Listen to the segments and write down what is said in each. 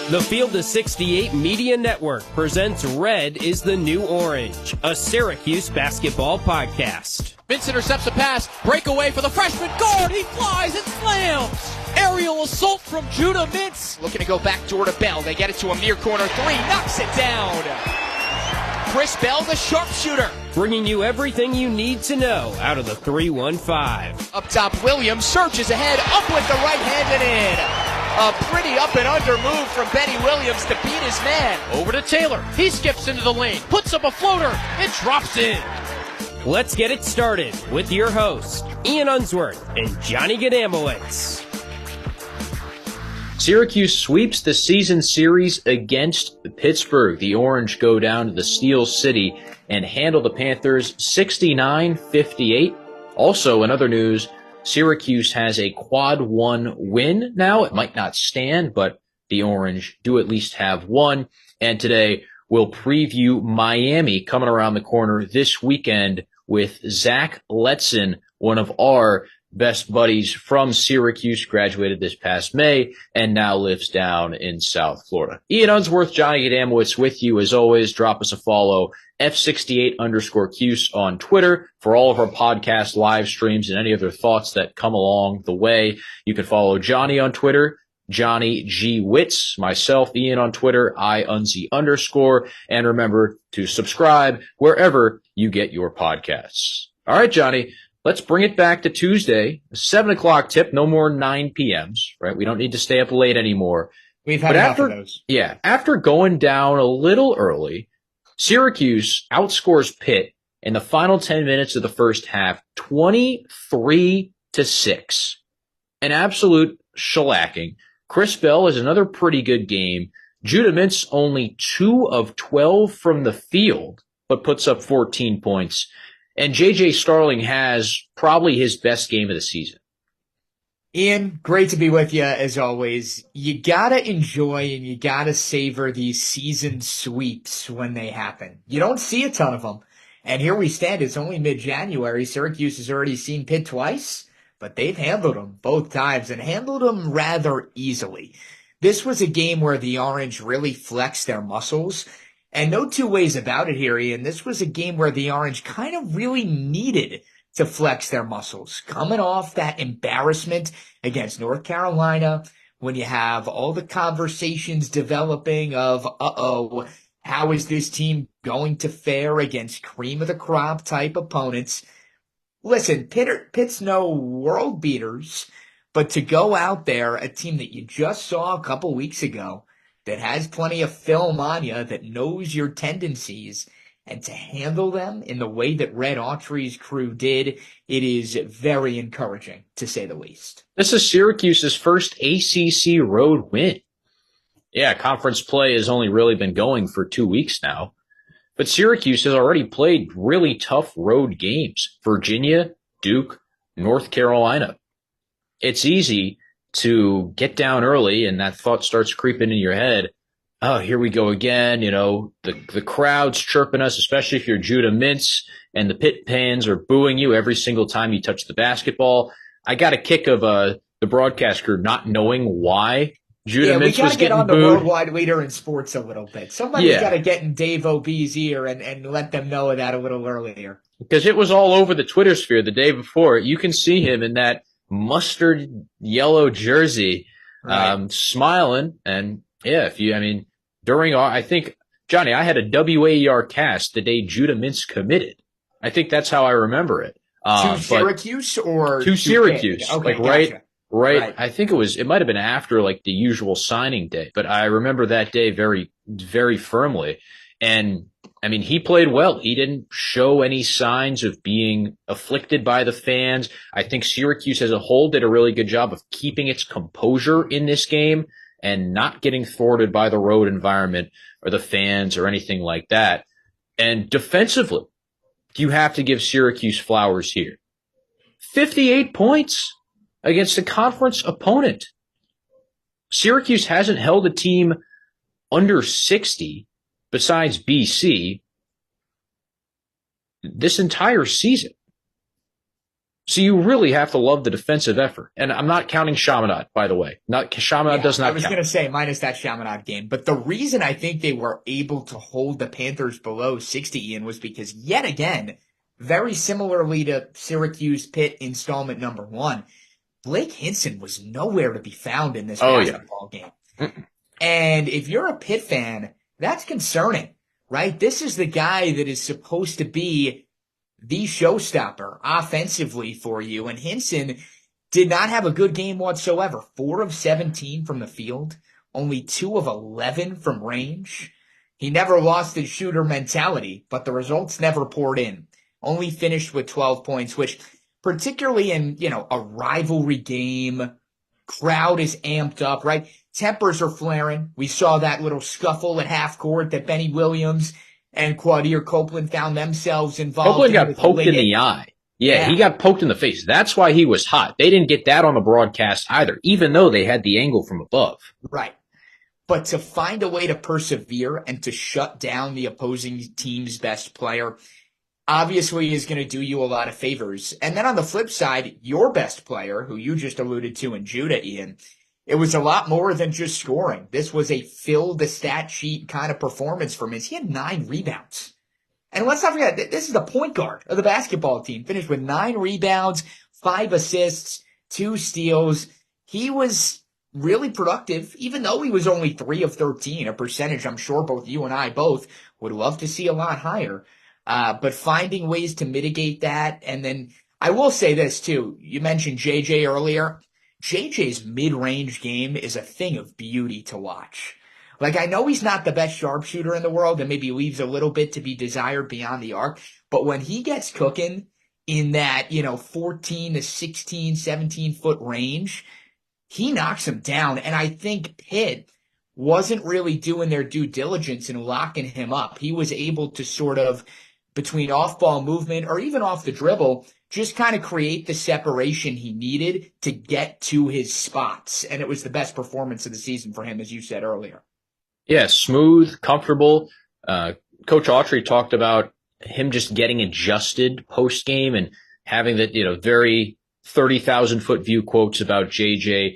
The Field of 68 Media Network presents Red is the New Orange, a Syracuse basketball podcast. Vince intercepts a pass, breakaway for the freshman guard, he flies and slams! Aerial assault from Judah Mintz. Looking to go back door to Bell, they get it to him near corner three, knocks it down! Chris Bell, the sharpshooter. Bringing you everything you need to know out of the 315. Up top, Williams surges ahead, up with the right hand and in. A pretty up and under move from Benny Williams to beat his man. Over to Taylor. He skips into the lane, puts up a floater, and drops in. Let's get it started with your hosts, Ian Unsworth and Johnny Gadamowitz. Syracuse sweeps the season series against Pittsburgh. The Orange go down to the Steel City and handle the Panthers 69-58. Also, in other news, Syracuse has a quad one win now. It might not stand, but the Orange do at least have one. And today we'll preview Miami coming around the corner this weekend with Zach Letson, one of our best buddies from Syracuse, graduated this past May and now lives down in South Florida. Ian Unsworth, Johnny Gadamowitz with you as always. Drop us a follow, F68_Cuse on Twitter for all of our podcast live streams and any other thoughts that come along the way. You can follow Johnny on Twitter, Johnny G. Witz, myself, Ian on Twitter, _, and remember to subscribe wherever you get your podcasts. All right, Johnny. Let's bring it back to Tuesday, 7 o'clock tip, no more 9 p.m.s, right? We don't need to stay up late anymore. We've had enough of those. Yeah, after going down a little early, Syracuse outscores Pitt in the final 10 minutes of the first half, 23-6. An absolute shellacking. Chris Bell is another pretty good game. Judah Mintz only 2 of 12 from the field, but puts up 14 points. And J.J. Starling has probably his best game of the season. Ian, great to be with you as always. You gotta enjoy and you gotta savor these season sweeps when they happen. You don't see a ton of them. And here we stand, it's only mid-January. Syracuse has already seen Pitt twice, but they've handled them both times and handled them rather easily. This was a game where the Orange really flexed their muscles. And no two ways about it here, Ian. This was a game where the Orange kind of really needed to flex their muscles. Coming off that embarrassment against North Carolina, when you have all the conversations developing of, how is this team going to fare against cream of the crop type opponents? Listen, Pitt's no world beaters, but to go out there, a team that you just saw a couple weeks ago, that has plenty of film on you, that knows your tendencies, and to handle them in the way that Red Autry's crew did, it is very encouraging, to say the least. This is Syracuse's first ACC Road Win. Yeah, conference play has only really been going for 2 weeks now, but Syracuse has already played really tough road games. Virginia, Duke, North Carolina. It's easy to get down early and that thought starts creeping in your head. Oh, here we go again. You know, the crowd's chirping us, especially if you're Judah Mintz and the Pitt fans are booing you every single time you touch the basketball. I got a kick of the broadcast crew not knowing why Judah Mintz was getting booed. We got to get on the worldwide leader in sports a little bit. Somebody's got to get in Dave Ob's ear and let them know that a little earlier. Because it was all over the Twitter sphere the day before. You can see him in that mustard yellow jersey, right, smiling. And yeah, I think, Johnny, I had a WAER cast the day Judah Mintz committed. I think that's how I remember it. To Syracuse or to Syracuse? Okay, like gotcha. Right. I think it might have been after like the usual signing day, but I remember that day very, very firmly. And I mean, he played well. He didn't show any signs of being afflicted by the fans. I think Syracuse as a whole did a really good job of keeping its composure in this game and not getting thwarted by the road environment or the fans or anything like that. And defensively, you have to give Syracuse flowers here. 58 points against a conference opponent. Syracuse hasn't held a team under 60 besides BC this entire season. So you really have to love the defensive effort. And I'm not counting Chaminade, by the way. Chaminade does not count. I was going to say minus that Chaminade game. But the reason I think they were able to hold the Panthers below 60, Ian, was because yet again, very similarly to Syracuse Pitt installment number 1, Blake Hinson was nowhere to be found in this basketball game. And if you're a Pitt fan, that's concerning, right? This is the guy that is supposed to be the showstopper offensively for you. And Hinson did not have a good game whatsoever. 4 of 17 from the field, only 2 of 11 from range. He never lost his shooter mentality, but the results never poured in. Only finished with 12 points, which particularly in, a rivalry game, crowd is amped up, right? Tempers are flaring. We saw that little scuffle at half court that Benny Williams and Quadir Copeland found themselves involved. Copeland got poked in the eye. Yeah, he got poked in the face. That's why he was hot. They didn't get that on the broadcast either, even though they had the angle from above. Right. But to find a way to persevere and to shut down the opposing team's best player obviously is going to do you a lot of favors. And then on the flip side, your best player, who you just alluded to in Judah, Ian, it was a lot more than just scoring. This was a fill the stat sheet kind of performance for him. He had 9 rebounds. And let's not forget, this is the point guard of the basketball team. Finished with 9 rebounds, 5 assists, 2 steals. He was really productive, even though he was only 3 of 13, a percentage I'm sure both you and I both would love to see a lot higher. But finding ways to mitigate that. And then I will say this too. You mentioned JJ earlier. JJ's mid-range game is a thing of beauty to watch. Like, I know he's not the best sharpshooter in the world and maybe leaves a little bit to be desired beyond the arc, but when he gets cooking in that, 14 to 16, 17 foot range, he knocks him down. And I think Pitt wasn't really doing their due diligence in locking him up. He was able to sort of, between off-ball movement or even off the dribble, just kind of create the separation he needed to get to his spots. And it was the best performance of the season for him, as you said earlier. Yeah, smooth, comfortable. Coach Autry talked about him just getting adjusted post-game and having the, very 30,000-foot view quotes about JJ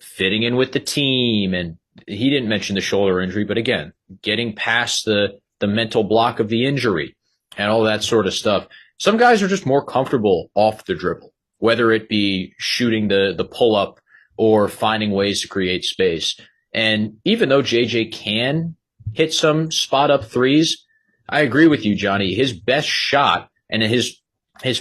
fitting in with the team. And he didn't mention the shoulder injury, but again, getting past the mental block of the injury and all that sort of stuff. Some guys are just more comfortable off the dribble, whether it be shooting the pull-up or finding ways to create space. And even though JJ can hit some spot-up threes, I agree with you, Johnny. His best shot and his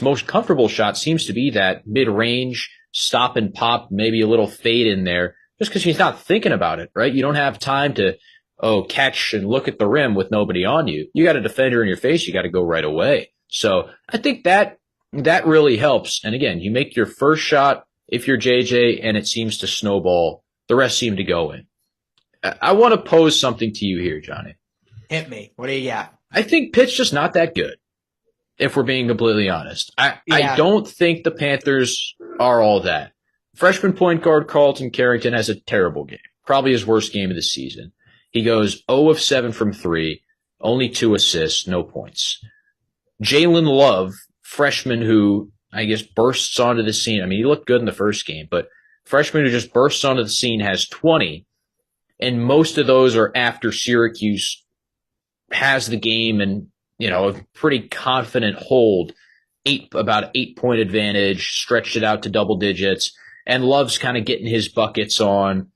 most comfortable shot seems to be that mid-range, stop and pop, maybe a little fade in there, just because he's not thinking about it, right? You don't have time to, catch and look at the rim with nobody on you. You got a defender in your face, you got to go right away. So I think that really helps. And again, you make your first shot if you're JJ and it seems to snowball. The rest seem to go in. I want to pose something to you here, Johnny. Hit me. What do you got? I think Pitt's just not that good, if we're being completely honest. I don't think the Panthers are all that. Freshman point guard Carlton Carrington has a terrible game, probably his worst game of the season. He goes 0 of 7 from 3, only 2 assists, no points. Jalen Love, freshman who I guess bursts onto the scene. I mean, he looked good in the first game, but freshman who just bursts onto the scene has 20, and most of those are after Syracuse has the game and, a pretty confident hold, about 8-point advantage, stretched it out to double digits, and Love's kind of getting his buckets on,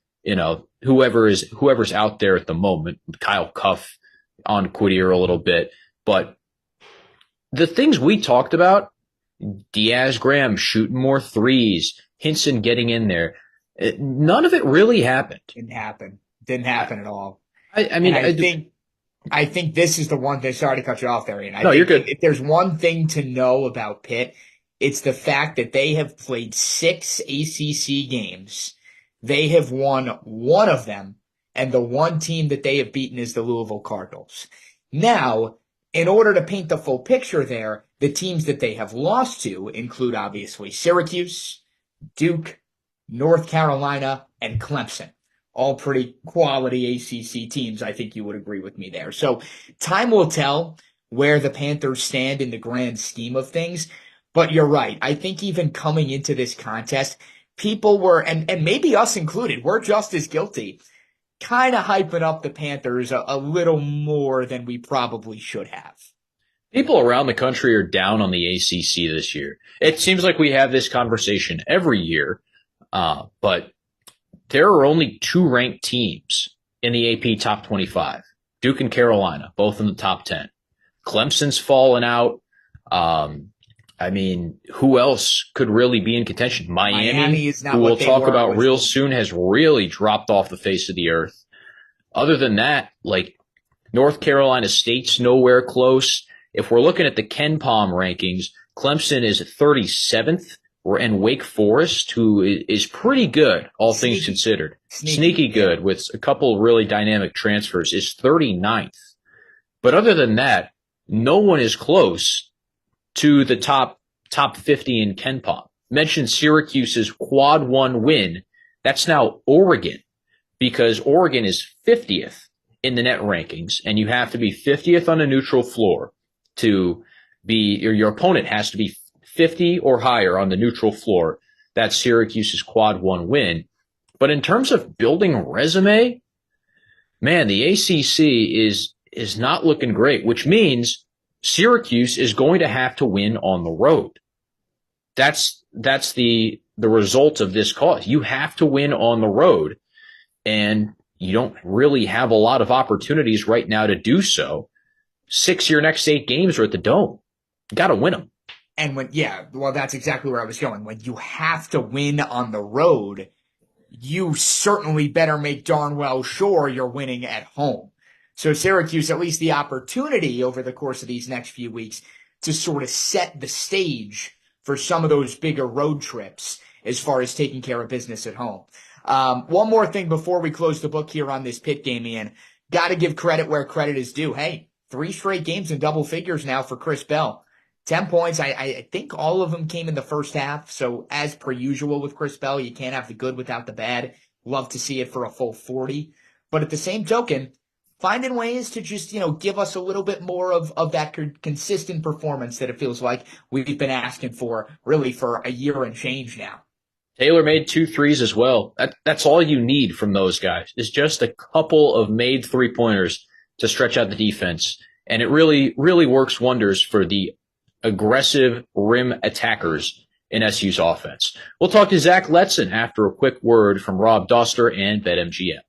whoever's out there at the moment. Kyle Cuff on Quadir a little bit, but the things we talked about, Diaz Graham shooting more threes, Hinson getting in there, none of it really happened. Didn't happen at all. I think this is the one thing. Sorry to cut you off there, Ian. You're good. If there's one thing to know about Pitt, it's the fact that they have played 6 ACC games. They have won 1 of them, and the one team that they have beaten is the Louisville Cardinals. Now, in order to paint the full picture there, the teams that they have lost to include obviously Syracuse, Duke, North Carolina, and Clemson. All pretty quality ACC teams. I think you would agree with me there. So time will tell where the Panthers stand in the grand scheme of things. But you're right. I think even coming into this contest, people were, and maybe us included, we're just as guilty, kind of hyping up the Panthers a little more than we probably should have. People around the country are down on the ACC this year. It seems like we have this conversation every year, but there are only 2 ranked teams in the AP top 25. Duke and Carolina, both in the top 10. Clemson's fallen out. I mean, who else could really be in contention? Miami is not who what we'll they talk were about with real them. soon, has really dropped off the face of the earth. Other than that, like North Carolina State's nowhere close. If we're looking at the Ken Palm rankings, Clemson is 37th, and Wake Forest, who is pretty good, all things considered, sneaky good with a couple of really dynamic transfers, is 39th. But other than that, no one is close to the top 50 in Ken Palm. Mentioned Syracuse's quad 1 win. That's now Oregon, because Oregon is 50th in the net rankings, and you have to be 50th on a neutral floor to be, or your opponent has to be 50 or higher on the neutral floor. That's Syracuse's quad 1 win. But in terms of building a resume, man, the ACC is not looking great, which means Syracuse is going to have to win on the road. That's the result of this cause. You have to win on the road, and you don't really have a lot of opportunities right now to do so. 6 of your next 8 games are at the Dome. You got to win them. And that's exactly where I was going. When you have to win on the road, you certainly better make darn well sure you're winning at home. So Syracuse, at least the opportunity over the course of these next few weeks to sort of set the stage for some of those bigger road trips as far as taking care of business at home. One more thing before we close the book here on this Pitt game, Ian. Got to give credit where credit is due. Hey, 3 straight games in double figures now for Chris Bell. 10 points. I think all of them came in the first half. So as per usual with Chris Bell, you can't have the good without the bad. Love to see it for a full 40. But at the same token, finding ways to just, give us a little bit more of that consistent performance that it feels like we've been asking for really for a year and change now. Taylor made 2 threes as well. That's all you need from those guys, is just a couple of made 3-pointers to stretch out the defense. And it really, really works wonders for the aggressive rim attackers in SU's offense. We'll talk to Zach Letson after a quick word from Rob Doster and BetMGM.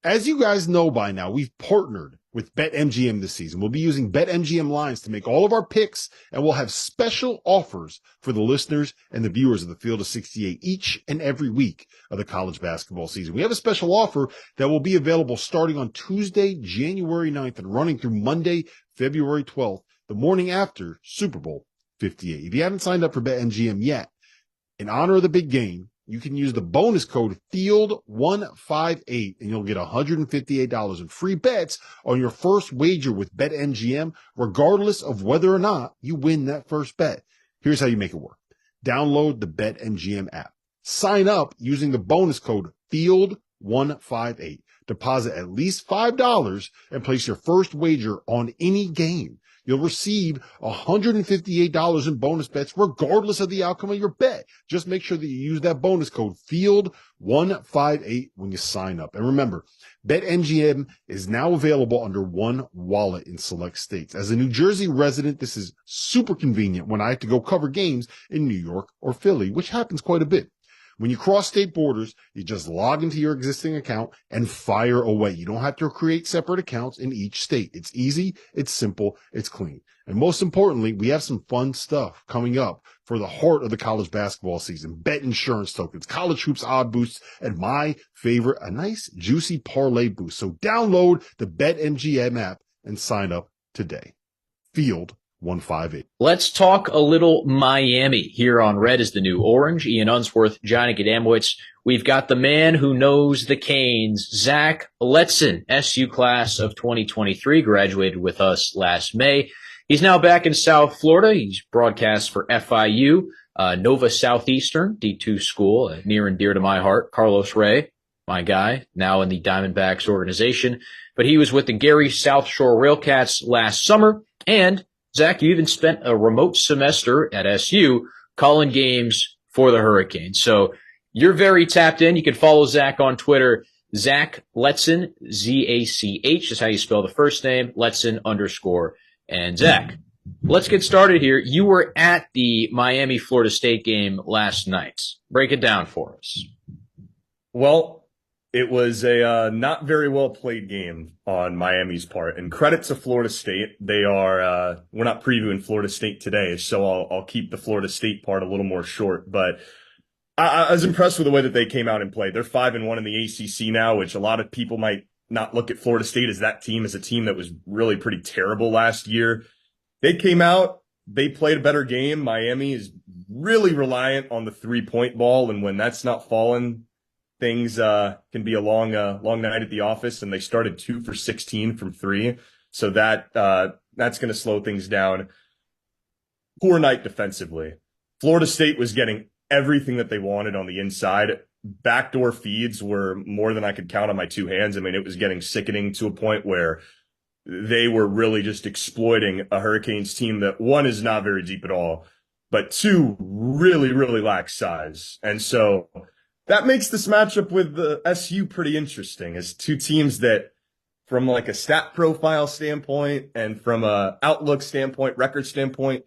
As you guys know by now, we've partnered with BetMGM this season. We'll be using BetMGM lines to make all of our picks, and we'll have special offers for the listeners and the viewers of the Field of 68 each and every week of the college basketball season. We have a special offer that will be available starting on Tuesday, January 9th and running through Monday, February 12th, the morning after Super Bowl 58. If you haven't signed up for BetMGM yet, in honor of the big game, you can use the bonus code FIELD158 and you'll get $158 in free bets on your first wager with BetMGM, regardless of whether or not you win that first bet. Here's how you make it work. Download the BetMGM app. Sign up using the bonus code FIELD158. Deposit at least $5 and place your first wager on any game. You'll receive $158 in bonus bets regardless of the outcome of your bet. Just make sure that you use that bonus code FIELD158 when you sign up. And remember, BetMGM is now available under one wallet in select states. As a New Jersey resident, this is super convenient when I have to go cover games in New York or Philly, which happens quite a bit. When you cross state borders, you just log into your existing account and fire away. You don't have to create separate accounts in each state. It's easy, it's simple, it's clean. And most importantly, we have some fun stuff coming up for the heart of the college basketball season. Bet insurance tokens, college hoops odd boosts, and my favorite, a nice juicy parlay boost. So download the BetMGM app and sign up today. Field 158. Let's talk a little Miami here on Red is the New Orange. Ian Unsworth, Johnny Gadamowicz. We've got the man who knows the Canes, Zach Letson, SU class of 2023, graduated with us last May. He's now back in South Florida. He's broadcast for FIU, Nova Southeastern, D2 school, near and dear to my heart. Carlos Ray, my guy, now in the Diamondbacks organization. But he was with the Gary South Shore Railcats last summer, and Zach, you even spent a remote semester at SU calling games for the Hurricanes. So you're very tapped in. You can follow Zach on Twitter. Zach Letson, Z-A-C-H is how you spell the first name, Letson _ and Zach. Let's get started here. You were at the Miami-Florida State game last night. Break it down for us. Well, it was a not very well played game on Miami's part, and credit to Florida State. They are we're not previewing Florida State today, so I'll keep the Florida State part a little more short. But I was impressed with the way that they came out and played. They're 5-1 in the ACC now, which a lot of people might not look at Florida State as that team as a team that was really pretty terrible last year. They came out, they played a better game. Miami is really reliant on the 3-point ball, and when that's not falling, things can be a long night at the office. And they started 2 for 16 from 3, so that's going to slow things down. Poor night defensively. Florida State was getting everything that they wanted on the inside. Backdoor feeds were more than I could count on my two hands. I mean, it was getting sickening to a point where they were really just exploiting a Hurricanes team that, one, is not very deep at all, but two, really, really lacks size. And so that makes this matchup with the SU pretty interesting, as two teams that, from like a stat profile standpoint and from a outlook standpoint, record standpoint,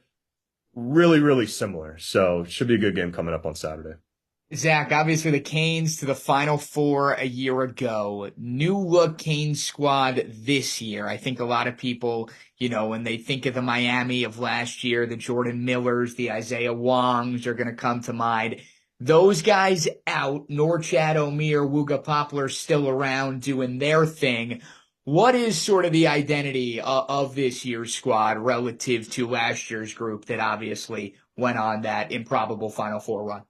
really, really similar. So it should be a good game coming up on Saturday. Zach, obviously the Canes to the Final Four a year ago. New look Canes squad this year. I think a lot of people, when they think of the Miami of last year, the Jordan Millers, the Isaiah Wongs are going to come to mind. Those guys out, Norchad, Omier, Wooga Poplar still around doing their thing. What is sort of the identity of this year's squad relative to last year's group that obviously went on that improbable Final Four run?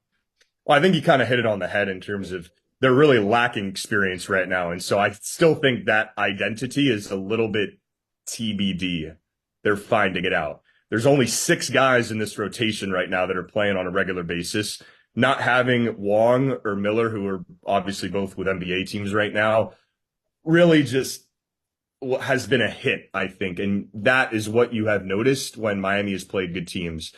Well, I think you kind of hit it on the head in terms of they're really lacking experience right now. And so I still think that identity is a little bit TBD. They're finding it out. There's only 6 guys in this rotation right now that are playing on a regular basis. Not having Wong or Miller, who are obviously both with NBA teams right now, really just has been a hit, I think. And that is what you have noticed when Miami has played good teams.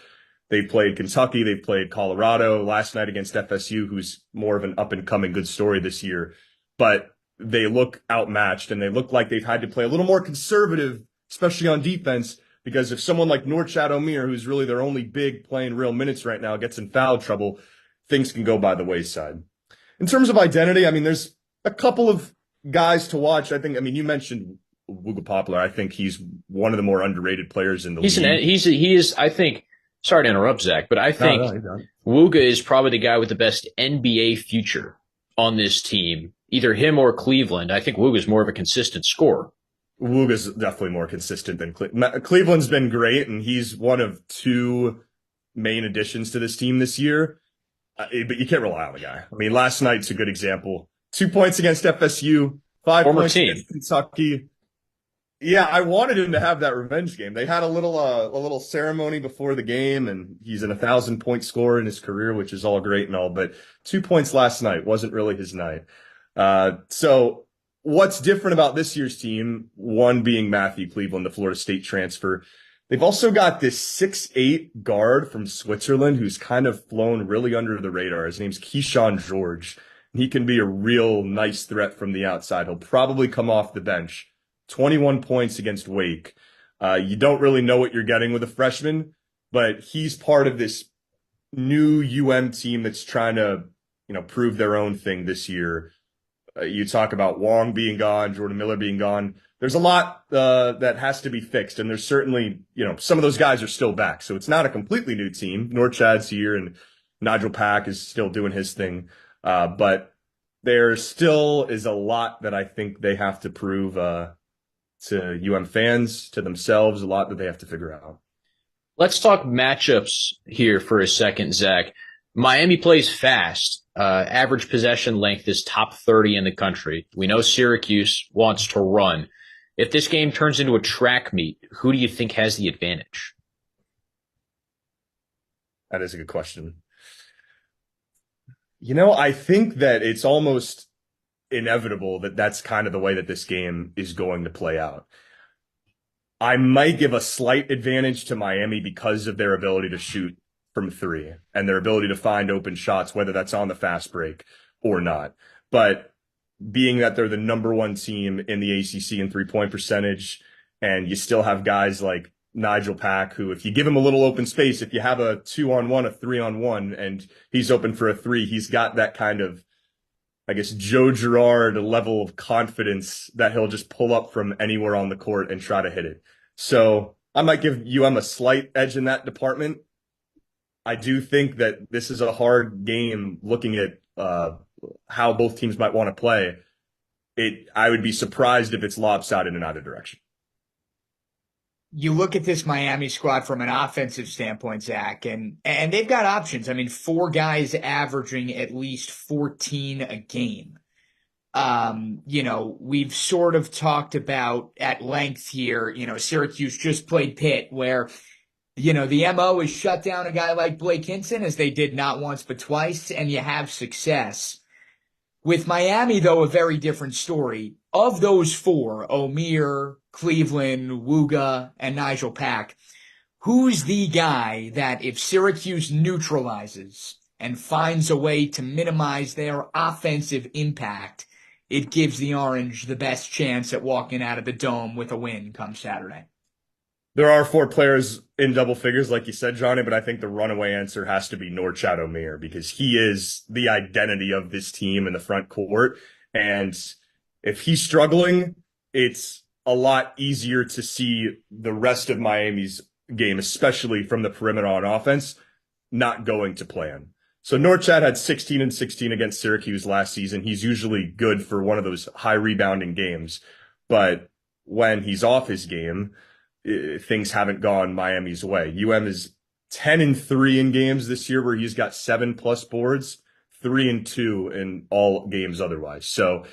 They've played Kentucky, they've played Colorado last night against FSU, who's more of an up-and-coming good story this year. But they look outmatched, and they look like they've had to play a little more conservative, especially on defense, because if someone like Norchad Omier, who's really their only big playing real minutes right now, gets in foul trouble, things can go by the wayside. In terms of identity, I mean, there's a couple of guys to watch. You mentioned Wooga Poplar. I think he's one of the more underrated players in the league. He is, I think, sorry to interrupt, Zach, but I think Wooga is probably the guy with the best NBA future on this team. Either him or Cleveland. I think Wooga is more of a consistent scorer. Wooga's definitely more consistent than Cleveland. Cleveland's been great, and he's one of 2 main additions to this team this year. But you can't rely on the guy. I mean, last night's a good example. 2 points against FSU, 5 points against Kentucky. Yeah, I wanted him to have that revenge game. They had a little ceremony before the game, and he's an 1,000-point scorer in his career, which is all great and all, but 2 points last night wasn't really his night. So what's different about this year's team, one being Matthew Cleveland, the Florida State transfer. They've also got this 6'8" guard from Switzerland who's kind of flown really under the radar. His name's Keyshawn George. He can be a real nice threat from the outside. He'll probably come off the bench. 21 points against Wake. You don't really know what you're getting with a freshman, but he's part of this new team that's trying to, prove their own thing this year. You talk about Wong being gone, Jordan Miller being gone. There's a lot that has to be fixed, and there's certainly, some of those guys are still back. So it's not a completely new team. Norchad's here, and Nigel Pack is still doing his thing. But there still is a lot that I think they have to prove to fans, to themselves, a lot that they have to figure out. Let's talk matchups here for a second, Zach. Miami plays fast. Average possession length is top 30 in the country. We know Syracuse wants to run. If this game turns into a track meet, who do you think has the advantage? That is a good question. I think that it's almost inevitable that that's kind of the way that this game is going to play out. I might give a slight advantage to Miami because of their ability to shoot from three and their ability to find open shots, whether that's on the fast break or not. But being that they're the number one team in the ACC in 3-point percentage, and you still have guys like Nigel Pack, who, if you give him a little open space, if you have a 2-on-1, a 3-on-1, and he's open for a three, he's got that kind of, I guess, Joe Girard level of confidence that he'll just pull up from anywhere on the court and try to hit it. So I might give UM a slight edge in that department. I do think that this is a hard game looking at how both teams might want to play. I would be surprised if it's lopsided in either direction. You look at this Miami squad from an offensive standpoint, Zach, and they've got options. I mean, 4 guys averaging at least 14 a game. We've sort of talked about at length here, Syracuse just played Pitt, where, the MO is shut down a guy like Blake Hinson, as they did not once but twice, and you have success. With Miami, though, a very different story. Of those 4, Omier, Cleveland, Wooga, and Nigel Pack, who's the guy that if Syracuse neutralizes and finds a way to minimize their offensive impact, it gives the Orange the best chance at walking out of the Dome with a win come Saturday? There are 4 players in double figures, like you said, Johnny, but I think the runaway answer has to be Norchad Omier, because he is the identity of this team in the front court. And if he's struggling, it's a lot easier to see the rest of Miami's game, especially from the perimeter on offense, not going to plan. So Norchad had 16 and 16 against Syracuse last season. He's usually good for one of those high rebounding games. But when he's off his game, things haven't gone Miami's way. UM is 10 and 3 in games this year where he's got 7+ boards, 3 and 2 in all games otherwise. So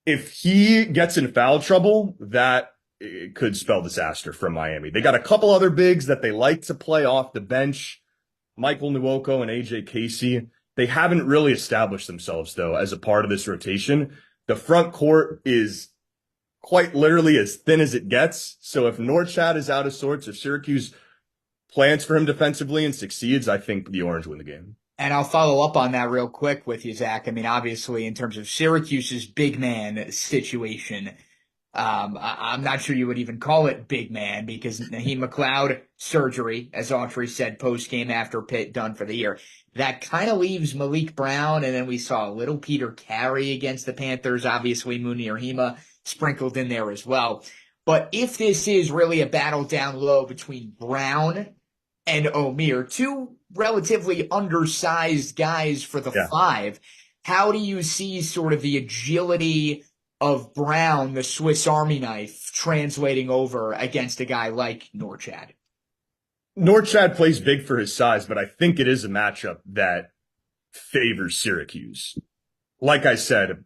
if he gets in foul trouble, that could spell disaster from Miami. They got a couple other bigs that they like to play off the bench, Michael Nwoko and AJ Casey. They haven't really established themselves, though, as a part of this rotation. The front court is quite literally as thin as it gets. So if Norchad is out of sorts, if Syracuse plans for him defensively and succeeds, I think the Orange win the game. And I'll follow up on that real quick with you, Zach. I mean, obviously, in terms of Syracuse's big man situation, I'm not sure you would even call it big man, because Naheem McLeod surgery, as Autry said, post-game after Pitt, done for the year. That kind of leaves Malik Brown, and then we saw little Peter Carey against the Panthers, obviously Munir Hima sprinkled in there as well. But if this is really a battle down low between Brown and Omier, 2 relatively undersized guys for the 5, how do you see sort of the agility of Brown, the Swiss Army knife, translating over against a guy like Norchad? Norchad plays big for his size, but I think it is a matchup that favors Syracuse. Like I said,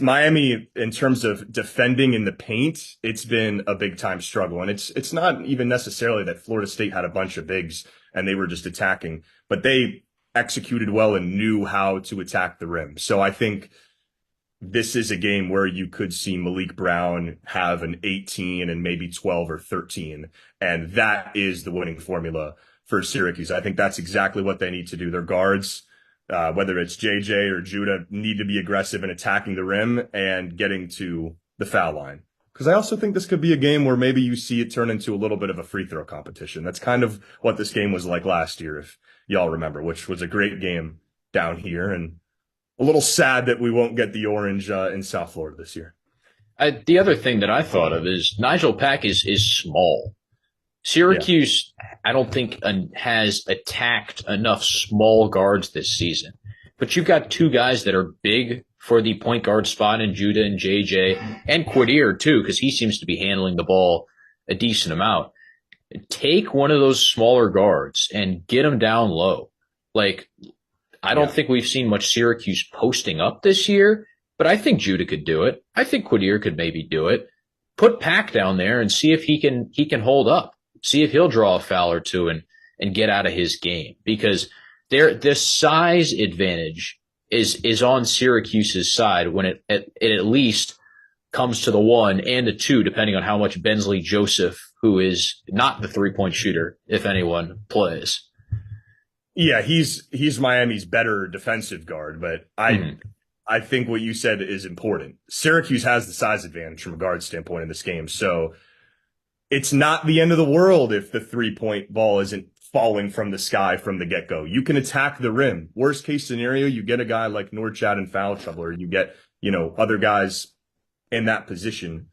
Miami, in terms of defending in the paint, it's been a big time struggle. And it's not even necessarily that Florida State had a bunch of bigs and they were just attacking, but they executed well and knew how to attack the rim. So I think this is a game where you could see Malik Brown have an 18 and maybe 12 or 13. And that is the winning formula for Syracuse. I think that's exactly what they need to do. Their guards, whether it's JJ or Judah, need to be aggressive in attacking the rim and getting to the foul line. Because I also think this could be a game where maybe you see it turn into a little bit of a free throw competition. That's kind of what this game was like last year, if y'all remember, which was a great game down here. And a little sad that we won't get the Orange in South Florida this year. The other thing that I thought of is Nigel Pack is small. Syracuse, I don't think has attacked enough small guards this season. But you've got 2 guys that are big for the point guard spot in Judah and JJ, and Quadir too, because he seems to be handling the ball a decent amount. Take one of those smaller guards and get them down low. Like, I don't think we've seen much Syracuse posting up this year, but I think Judah could do it. I think Quadir could maybe do it. Put Pack down there and see if he can hold up. See if he'll draw a foul or 2 and get out of his game, because this size advantage is on Syracuse's side when it at least comes to the 1 and the 2, depending on how much Bensley Joseph, who is not the 3-point shooter, if anyone, plays. Yeah, he's Miami's better defensive guard, but I think what you said is important. Syracuse has the size advantage from a guard standpoint in this game, so it's not the end of the world if the 3-point ball isn't falling from the sky from the get-go. You can attack the rim. Worst case scenario, you get a guy like Norchad in foul trouble, or you get, other guys in that position.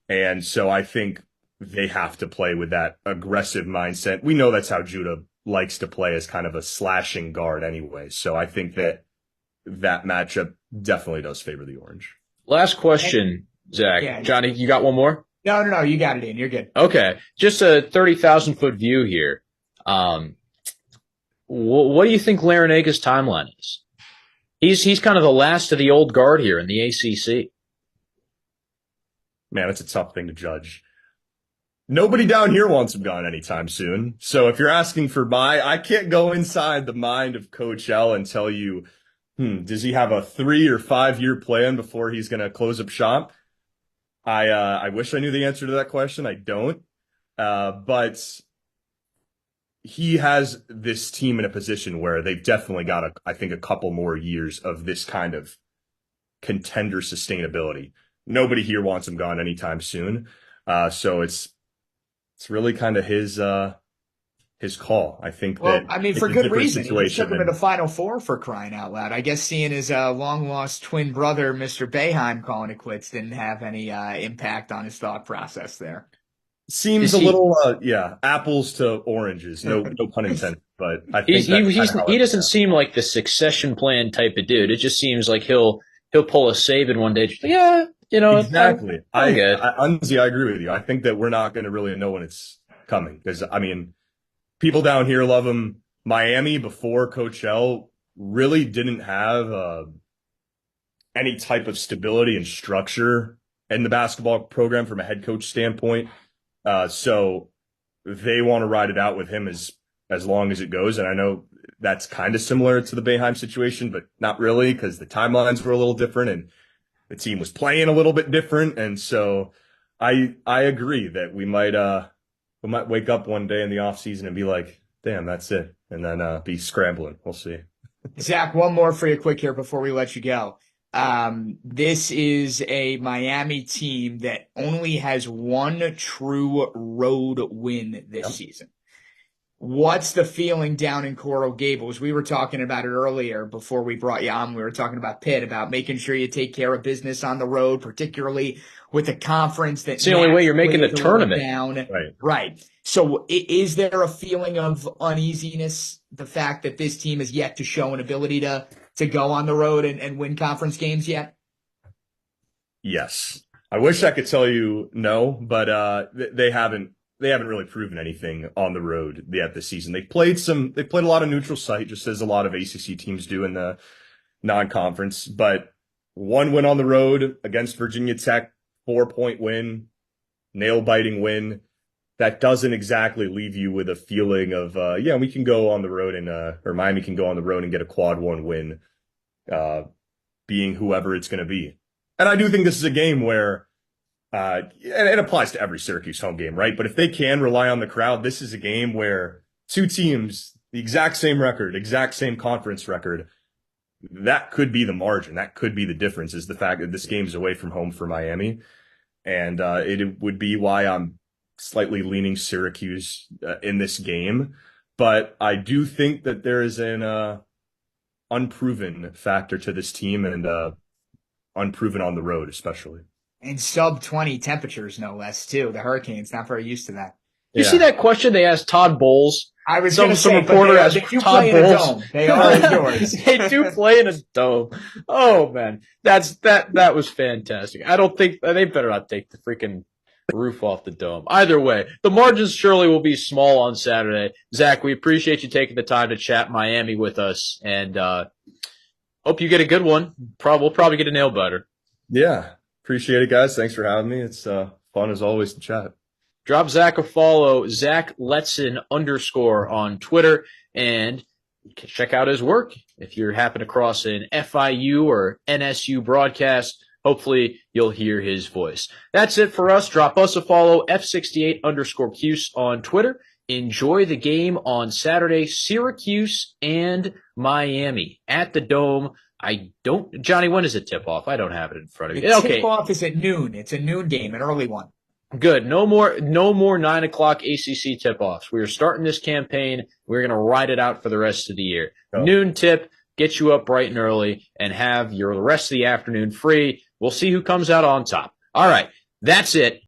And so I think they have to play with that aggressive mindset. We know that's how Judah likes to play, as kind of a slashing guard anyway. So I think that matchup definitely does favor the Orange. Last question, Zach. Yeah. Johnny, you got one more? No, you got it in. You're good. Okay. Just a 30,000-foot view here. What do you think Larinaga's timeline is? He's kind of the last of the old guard here in the ACC. Man, it's a tough thing to judge. Nobody down here wants him gone anytime soon. So if you're asking for I can't go inside the mind of Coach L and tell you, does he have a 3 or 5 year plan before he's going to close up shop? I wish I knew the answer to that question. I don't. But he has this team in a position where they've definitely got, I think, a couple more years of this kind of contender sustainability. Nobody here wants him gone anytime soon. So it's really kind of his call. I think for good reason. He took him to the Final Four, for crying out loud. I guess seeing his long-lost twin brother, Mr. Boeheim, calling it quits didn't have any impact on his thought process there. Seems a little, apples to oranges. No pun intended. But I think he doesn't seem like the succession plan type of dude. It just seems like he'll pull a Saban one day. Just exactly. I'm good. Unzi, I agree with you. I think that we're not going to really know when it's coming, because people down here love him. Miami before Coach L really didn't have any type of stability and structure in the basketball program from a head coach standpoint. So they want to ride it out with him as long as it goes. And I know that's kind of similar to the Boeheim situation, but not really, because the timelines were a little different and the team was playing a little bit different. And so I agree that we might wake up one day in the off season and be like, damn, that's it. And then be scrambling. We'll see. Zach, one more for you quick here before we let you go. This is a Miami team that only has one true road win this season. What's the feeling down in Coral Gables? We were talking about it earlier before we brought you on. We were talking about Pitt, about making sure you take care of business on the road, particularly with a conference that's the only way you're making the tournament. Down. Right. So is there a feeling of uneasiness, the fact that this team has yet to show an ability to go on the road and win conference games yet? Yes. I wish I could tell you no, but they haven't really proven anything on the road yet this season. They played a lot of neutral site, just as a lot of ACC teams do in the non-conference, but one win on the road against Virginia Tech, 4-point win, nail-biting win. That doesn't exactly leave you with a feeling of, we can go on the road or Miami can go on the road and get a quad 1 win, being whoever it's going to be. And I do think this is a game where, and it applies to every Syracuse home game, right? But if they can rely on the crowd, this is a game where two teams, the exact same record, exact same conference record, that could be the margin. That could be the difference, is the fact that this game is away from home for Miami. And it would be why I'm slightly leaning Syracuse in this game. But I do think that there is an unproven factor to this team, and unproven on the road especially. And sub-20 temperatures, no less, too. The Hurricanes, not very used to that. You see that question they asked Todd Bowles? I was going to say, reporter asked they do Todd play in a Bowles. dome. They are indoors. They do play in a dome. Oh, man. That was fantastic. I don't think they better not take the freaking roof off the dome. Either way, the margins surely will be small on Saturday. Zach, we appreciate you taking the time to chat Miami with us, and hope you get a good one. We'll probably get a nail biter. Yeah. Appreciate it, guys. Thanks for having me. It's fun as always to chat. Drop Zach a follow, Zach Letson _ on Twitter, and check out his work. If you happen across an FIU or NSU broadcast, hopefully you'll hear his voice. That's it for us. Drop us a follow, F68_Cuse on Twitter. Enjoy the game on Saturday, Syracuse and Miami at the Dome. Johnny, when is it tip off? I don't have it in front of me. The tip off is at noon. It's a noon game, an early one. Good. No more 9:00 ACC tip-offs. We are starting this campaign. We're going to ride it out for the rest of the year. Oh. Noon tip, get you up bright and early, and have your rest of the afternoon free. We'll see who comes out on top. All right. That's it.